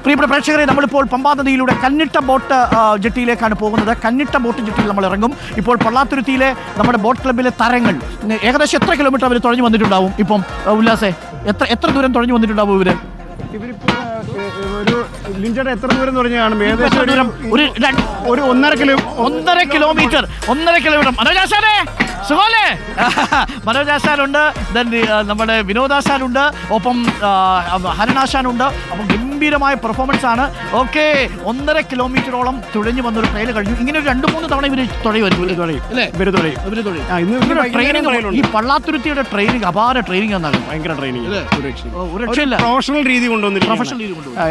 പ്രിയപ്പെട്ട പ്രേക്ഷകരെ, നമ്മളിപ്പോൾ പമ്പാ നദിയിലൂടെ കന്നിട്ട ബോട്ട് ജെട്ടിയിലേക്കാണ് പോകുന്നത്. കന്നിട്ട ബോട്ട് ജെട്ടിയിൽ നമ്മൾ ഇറങ്ങും. ഇപ്പോൾ പള്ളാത്തുരുത്തിയിലെ നമ്മുടെ ബോട്ട് ക്ലബ്ബിലെ താരങ്ങൾ ഏകദേശം എത്ര കിലോമീറ്റർ അവർ തുഴഞ്ഞു വന്നിട്ടുണ്ടാവും? ഇപ്പം ഉല്ലാസേ, എത്ര ദൂരം തുഴഞ്ഞു വന്നിട്ടുണ്ടാവും ഇവര്? ലിഞ്ചേട്ടൻ എത്ര ദൂരം തുറഞ്ഞു കാണും? ഏകദേശം ഒരു 1.5 കിലോമീറ്റർ. മനോജാശാനെ സുഖമല്ലേ? മനോജാശാനുണ്ട്, നമ്മുടെ വിനോദാശാനുണ്ട്, ഒപ്പം ഹരണാശാനുണ്ട്. അപ്പം ഗംഭീരമായ പെർഫോമൻസ് ആണ്. ഓക്കെ, 1.5 കിലോമീറ്ററോളം തുഴഞ്ഞു വന്നൊരു ട്രെയിൻ കഴിഞ്ഞു. ഇങ്ങനെ ഒരു 2-3 തവണ ഇവർ ഈ പള്ളാത്തുരുത്തിയുടെ ട്രെയിനിങ് അപാര ട്രെയിനിങ് എന്നാണ്. ഭയങ്കര ട്രെയിനിങ്, പ്രൊഫഷണൽ രീതി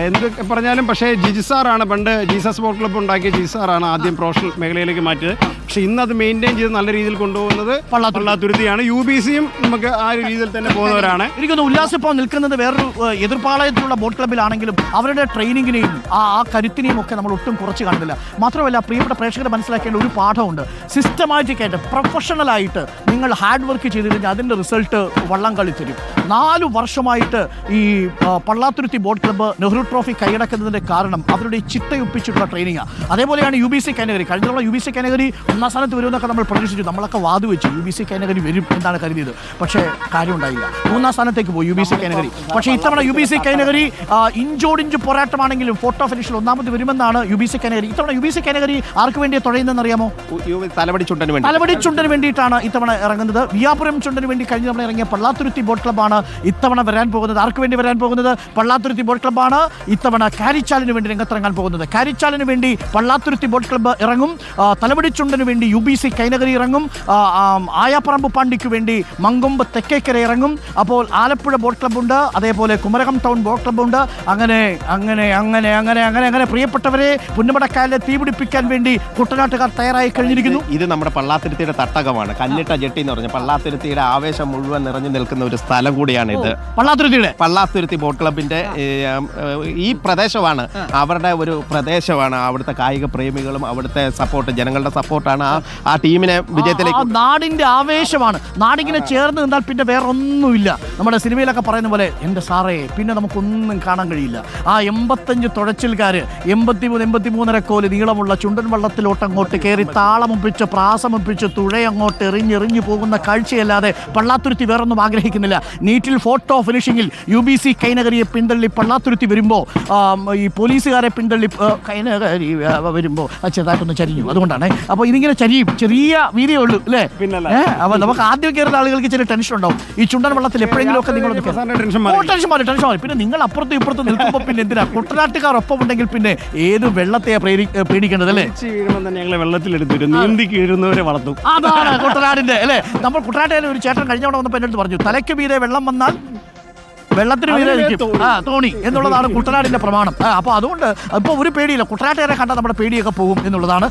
എന്ത് പറഞ്ഞാലും. പക്ഷേ ജിജി സാറാണ് പണ്ട് ജീസസ് ബോട്ട് ക്ലബ്ബ് ഉണ്ടാക്കിയ ജിജി സാറാണ് ആദ്യം പ്രൊഫഷണൽ മേഖലയിലേക്ക് മാറ്റിയത്. പക്ഷെ ഇന്ന് അത് മെയിൻറ്റെയിൻ ചെയ്ത് നല്ല രീതിയിൽ കൊണ്ടുപോകുന്നത് പള്ളാത്തുരുത്തിയാണ്. UBCയും നമുക്ക് ആ ഒരു രീതിയിൽ തന്നെ പോകുന്നവരാണ്. എനിക്കൊന്ന് ഉല്ലാസം ഇപ്പോൾ നിൽക്കുന്നത് വേറൊരു എതിർപ്പാളയത്തിലുള്ള ബോട്ട് ക്ലബ്ബിലാണെങ്കിലും അവരുടെ ട്രെയിനിങ്ങിനെയും ആ കരുത്തിനെയും ഒക്കെ നമ്മൾ ഒട്ടും കുറച്ച് കാണുന്നില്ല. മാത്രമല്ല, പ്രിയപ്പെട്ട പ്രേക്ഷകരെ മനസ്സിലാക്കേണ്ട ഒരു പാഠമുണ്ട്. സിസ്റ്റമാറ്റിക്കായിട്ട് പ്രൊഫഷണലായിട്ട് നിങ്ങൾ ഹാർഡ് വർക്ക് ചെയ്ത് കഴിഞ്ഞാൽ അതിൻ്റെ റിസൾട്ട് വള്ളം കളി തരും. 4 വർഷമായിട്ട് ഈ Pallathuruthy boat club Nehru trophy കൈയടക്കുന്നതിൻ്റെ കാരണം അവരുടെ ചിട്ടയൊപ്പിച്ചിട്ടുള്ള ട്രെയിനിങ്ങാണ്. അതേപോലെയാണ് UBC കാറ്റഗറി. കഴിഞ്ഞ തവണ UBC കാറ്റഗറി 1ാം സ്ഥാനത്ത് വരുമെന്നൊക്കെ നമ്മൾ പ്രതീക്ഷിച്ചു. നമ്മളൊക്കെ വാതുവെച്ചു UBC കാറ്റഗറി വരും എന്നാണ് കരുതിയത്. പക്ഷേ കാര്യമുണ്ടായില്ല. 3ാം സ്ഥാനത്തേക്ക് പോയി UBC കാറ്റഗറി. പക്ഷേ ഇത്തവണ UBC കാറ്റഗറി ഇഞ്ചോടിഞ്ച് പോരാട്ടമാണെങ്കിലും ഫോട്ടോ ഫിനിഷിൽ 1ാമത് വരുമെന്നാണ് UBC കാറ്റഗറി. ഇത്തവണ UBC കാറ്റഗറി ആർക്ക് വേണ്ടി തുഴയുന്നതെന്ന് അറിയാമോ? തലവടി ചുണ്ടന് വേണ്ടിയിട്ടാണ് ഇത്തവണ ഇറങ്ങുന്നത്. വിയാപുരം ചുണ്ടന് വേണ്ടി കഴിഞ്ഞ തവണ ഇറങ്ങിയ പള്ളാത്തുരുത്തി ബോട്ട് ക്ലബ്ബാണ് ഇത്തവണ വരാൻ പോകുന്നത്. ആർക്ക് വേണ്ടി വരാൻ പോകുന്നത്? പള്ളാത്തുരുത്തി ബോട്ട് ക്ലബ്ബാണ് ഇത്തവണ കാരിച്ചാലിന് വേണ്ടി രംഗത്തിറങ്ങാൻ പോകുന്നത്. കാരിച്ചാലിന് വേണ്ടി പള്ളാത്തുരുത്തി ബോട്ട് ക്ലബ്ബ് ഇറങ്ങും. തലവടിച്ചുണ്ടന് വേണ്ടി UBC കൈനഗരി ഇറങ്ങും. ആയാപ്പറമ്പ് പാണ്ടിക്ക് വേണ്ടി മങ്കൊമ്പ് തെക്കേക്കര ഇറങ്ങും. അപ്പോൾ ആലപ്പുഴ ബോട്ട് ക്ലബ്ബുണ്ട്, അതേപോലെ കുമരകം ടൗൺ ബോട്ട് ക്ലബ്ബുണ്ട്. അങ്ങനെ അങ്ങനെ അങ്ങനെ അങ്ങനെ അങ്ങനെ അങ്ങനെ പ്രിയപ്പെട്ടവരെ, പുന്നമടക്കായലിനെ തീപിടിപ്പിക്കാൻ വേണ്ടി കുട്ടനാട്ടുകാർ തയ്യാറായി കഴിഞ്ഞിരിക്കുന്നു. ഇത് നമ്മുടെ പള്ളാത്തുരുത്തിയുടെ തട്ടകമാണ്. കന്നിട്ട ജെട്ടി എന്ന് പറഞ്ഞ പള്ളാത്തുരുത്തിയുടെ ആവേശം മുഴുവൻ നിറഞ്ഞു നിൽക്കുന്ന ഒരു സ്ഥലം കൂടിയാണ് ഇത്. പള്ളാത്തുരുത്തി ബോട്ട് ക്ലബിന്റെ ഈ പ്രദേശമാണ് അവരുടെ ഒരു പ്രദേശമാണ്. അവിടുത്തെ കായിക പ്രേമികളും അവിടുത്തെ സപ്പോർട്ട്, ജനങ്ങളുടെ സപ്പോർട്ടാണ് ആ ടീമിനെ വിജയത്തിലേക്ക്. നാടിന്റെ ആവേശമാണ്. നാടിങ്ങനെ ചേർന്ന് നിന്നാൽ പിന്നെ വേറെ ഒന്നുമില്ല. നമ്മുടെ സിനിമയിലൊക്കെ പറയുന്ന പോലെ എൻ്റെ സാറേ പിന്നെ നമുക്കൊന്നും കാണാൻ കഴിയില്ല. ആ 85 തുഴച്ചിൽക്കാര് 83.5 കോല് നീളമുള്ള ചുണ്ടൻ വള്ളത്തിലോട്ട് അങ്ങോട്ട് കയറി താളമൊപ്പിച്ച് പ്രാസമൊപ്പിച്ച് തുഴയങ്ങോട്ട് എറിഞ്ഞെറിഞ്ഞു പോകുന്ന കാഴ്ചയല്ലാതെ പള്ളാത്തുരുത്തി വേറൊന്നും ആഗ്രഹിക്കുന്നില്ല. നീറ്റിൽ ഫോട്ടോ ഫിനിഷിങ്ങിൽ UBC കൈനഗരിയെ പിന്തള്ളി പള്ളാത്തുരുത്തി വരുമ്പോൾ ഈ പോലീസുകാരെ പിന്തള്ളി കൈനഗരി വരുമ്പോൾ ചെറുതായിട്ടൊന്ന് ചരിഞ്ഞു. അതുകൊണ്ടാണ്. അപ്പോൾ ഇതിങ്ങനെ ചരിയും, ചെറിയ വീതിയേ ഉള്ളൂ അല്ലേ? അപ്പോൾ നമുക്ക് ആദ്യം കയറുന്ന ആളുകൾക്ക് ചെറിയ ടെൻഷൻ ഉണ്ടാവും. ഈ ചുണ്ടൻ വള്ളത്തിൽ എപ്പോഴെങ്കിലും ഒക്കെ നിങ്ങളൊന്ന് ടെൻഷൻ മാറി. പിന്നെ നിങ്ങൾ അപ്പുറത്തും ഇപ്പുറത്തും നിൽക്കുമ്പോൾ പിന്നെ എന്തിനാ? കുട്ടനാട്ടുകാർ ഒപ്പം ഉണ്ടെങ്കിൽ പിന്നെ ഏത് വെള്ളത്തെയാ പേടിക്കേണ്ടത് അല്ലേ? ഞങ്ങളെ വെള്ളത്തിലെടുത്തിട്ട് നീന്തി കീഴുന്നവരെ വളർത്തും. അതാണ് കുട്ടനാടിന്റെ അല്ലേ? നമ്മൾ കുട്ടനാട്ടിലെ ഒരു ചേട്ടൻ കഴിഞ്ഞ തവണ വന്നപ്പോൾ എൻ്റെ അടുത്ത് പറഞ്ഞു, തലയ്ക്ക് മീതെ വെള്ളം വന്നാൽ വെള്ളത്തിന് മീതെ തോണി എന്നുള്ളതാണ് കുട്ടനാടിന്റെ പ്രമാണം. അപ്പോൾ അതുകൊണ്ട് ഇപ്പോൾ ഒരു പേടിയില്ല. കുട്ടനാട്ടുകാരെ കണ്ടാൽ നമ്മുടെ പേടിയൊക്കെ പോകും എന്നുള്ളതാണ്.